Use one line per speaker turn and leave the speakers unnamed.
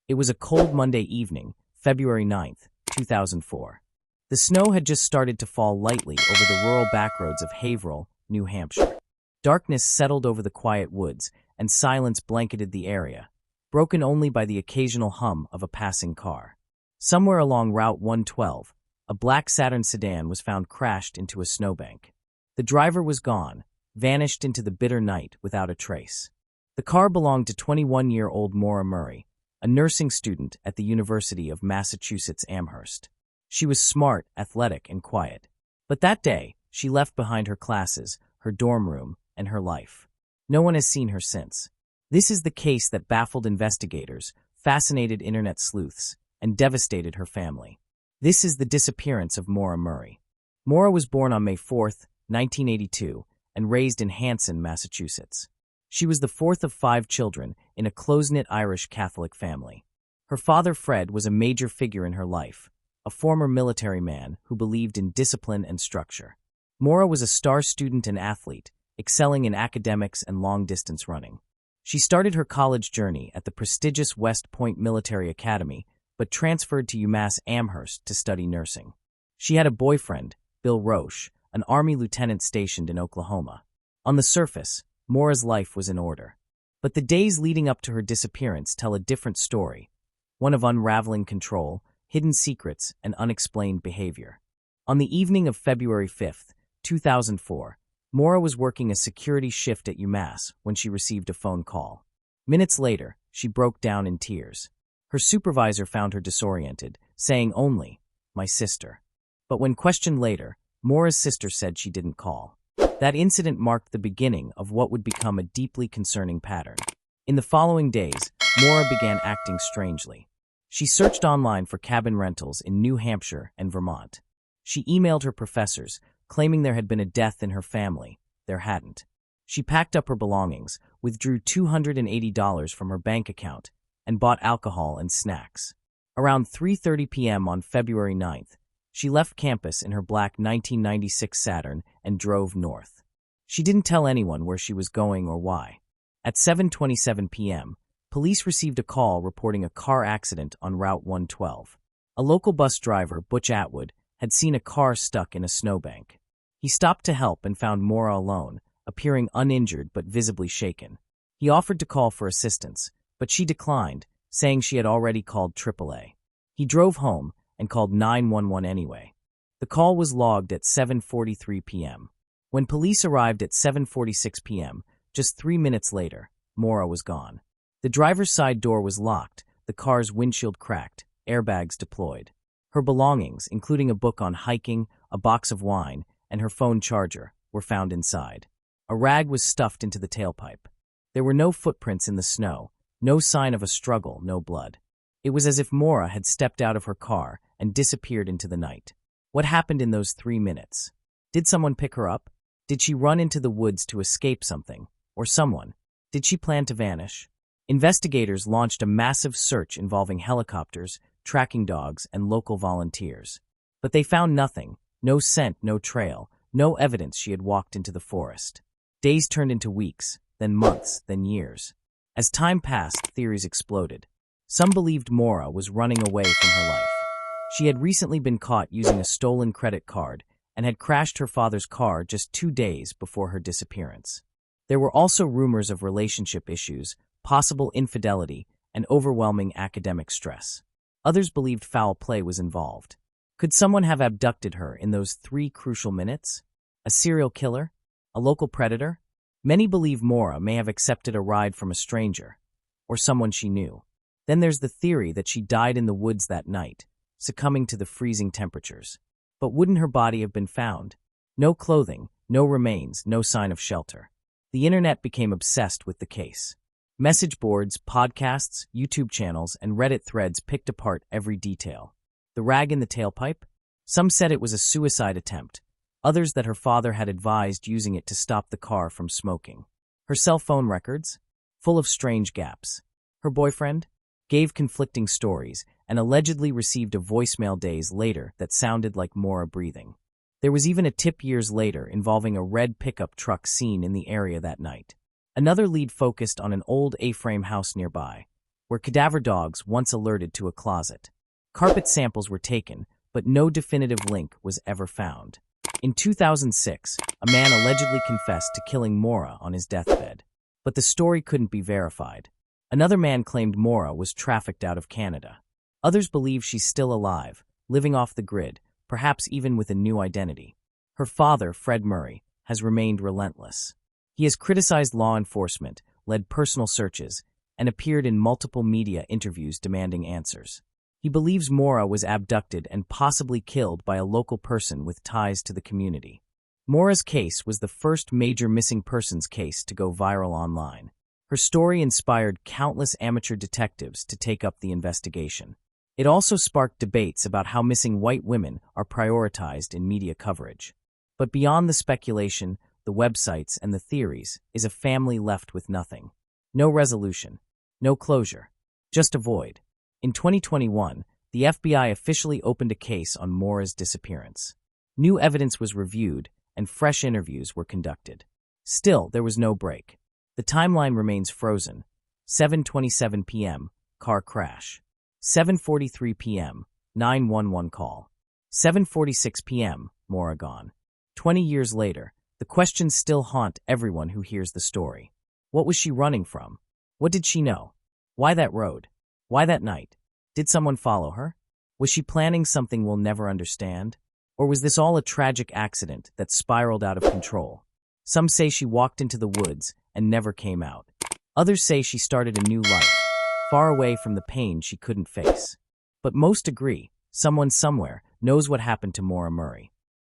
It was a cold Monday evening, February 9th, 2004. The snow had just started to fall lightly over the rural backroads of Haverhill, New Hampshire. Darkness settled over the quiet woods, and silence blanketed the area, broken only by the occasional hum of a passing car. Somewhere along Route 112, a black Saturn sedan was found crashed into a snowbank. The driver was gone, vanished into the bitter night without a trace. The car belonged to 21-year-old Maura Murray, a nursing student at the University of Massachusetts Amherst. She was smart, athletic, and quiet. But that day, she left behind her classes, her dorm room, and her life. No one has seen her since. This is the case that baffled investigators, fascinated internet sleuths, and devastated her family. This is the disappearance of Maura Murray. Maura was born on May 4, 1982, and raised in Hanson, Massachusetts. She was the fourth of 5 children in a close-knit Irish Catholic family. Her father, Fred, was a major figure in her life, a former military man who believed in discipline and structure. Maura was a star student and athlete, excelling in academics and long-distance running. She started her college journey at the prestigious West Point Military Academy, but transferred to UMass Amherst to study nursing. She had a boyfriend, Bill Roche, an Army lieutenant stationed in Oklahoma. On the surface, Maura's life was in order. But the days leading up to her disappearance tell a different story, one of unraveling control, hidden secrets, and unexplained behavior. On the evening of February 5, 2004, Maura was working a security shift at UMass when she received a phone call. Minutes later, she broke down in tears. Her supervisor found her disoriented, saying only, "My sister." But when questioned later, Maura's sister said she didn't call. That incident marked the beginning of what would become a deeply concerning pattern. In the following days, Maura began acting strangely. She searched online for cabin rentals in New Hampshire and Vermont. She emailed her professors, claiming there had been a death in her family. There hadn't. She packed up her belongings, withdrew $280 from her bank account, and bought alcohol and snacks. Around 3:30 p.m. on February 9th, she left campus in her black 1996 Saturn and drove north. She didn't tell anyone where she was going or why. At 7:27 p.m., police received a call reporting a car accident on Route 112. A local bus driver, Butch Atwood, had seen a car stuck in a snowbank. He stopped to help and found Maura alone, appearing uninjured but visibly shaken. He offered to call for assistance, but she declined, saying she had already called AAA. He drove home and called 911 anyway. The call was logged at 7:43 p.m. When police arrived at 7:46 p.m., just 3 minutes later, Maura was gone. The driver's side door was locked, the car's windshield cracked, airbags deployed. Her belongings, including a book on hiking, a box of wine, and her phone charger, were found inside. A rag was stuffed into the tailpipe. There were no footprints in the snow, no sign of a struggle, no blood. It was as if Maura had stepped out of her car and disappeared into the night. What happened in those 3 minutes? Did someone pick her up? Did she run into the woods to escape something? Or someone? Did she plan to vanish? Investigators launched a massive search involving helicopters, tracking dogs, and local volunteers. But they found nothing, no scent, no trail, no evidence she had walked into the forest. Days turned into weeks, then months, then years. As time passed, theories exploded. Some believed Maura was running away from her life. She had recently been caught using a stolen credit card and had crashed her father's car just 2 days before her disappearance. There were also rumors of relationship issues, possible infidelity, and overwhelming academic stress. Others believed foul play was involved. Could someone have abducted her in those 3 crucial minutes? A serial killer? A local predator? Many believe Maura may have accepted a ride from a stranger, or someone she knew. Then there's the theory that she died in the woods that night, succumbing to the freezing temperatures. But wouldn't her body have been found? No clothing, no remains, no sign of shelter. The internet became obsessed with the case. Message boards, podcasts, YouTube channels, and Reddit threads picked apart every detail. The rag in the tailpipe? Some said it was a suicide attempt, others that her father had advised using it to stop the car from smoking. Her cell phone records? Full of strange gaps. Her boyfriend? Gave conflicting stories and allegedly received a voicemail days later that sounded like Maura breathing. There was even a tip years later involving a red pickup truck seen in the area that night. Another lead focused on an old A-frame house nearby, where cadaver dogs once alerted to a closet. Carpet samples were taken, but no definitive link was ever found. In 2006, a man allegedly confessed to killing Maura on his deathbed, but the story couldn't be verified. Another man claimed Maura was trafficked out of Canada. Others believe she's still alive, living off the grid, perhaps even with a new identity. Her father, Fred Murray, has remained relentless. He has criticized law enforcement, led personal searches, and appeared in multiple media interviews demanding answers. He believes Maura was abducted and possibly killed by a local person with ties to the community. Maura's case was the first major missing persons case to go viral online. Her story inspired countless amateur detectives to take up the investigation. It also sparked debates about how missing white women are prioritized in media coverage. But beyond the speculation, the websites, and the theories, is a family left with nothing. No resolution. No closure. Just a void. In 2021, the FBI officially opened a case on Maura's disappearance. New evidence was reviewed, and fresh interviews were conducted. Still, there was no break. The timeline remains frozen. 7:27 p.m., car crash. 7:43 p.m., 911 call. 7:46 p.m., Maura gone. 20 years later, the questions still haunt everyone who hears the story. What was she running from? What did she know? Why that road? Why that night? Did someone follow her? Was she planning something we'll never understand? Or was this all a tragic accident that spiraled out of control? Some say she walked into the woods and never came out. Others say she started a new life, far away from the pain she couldn't face. But most agree, someone somewhere knows what happened to Maura Murray.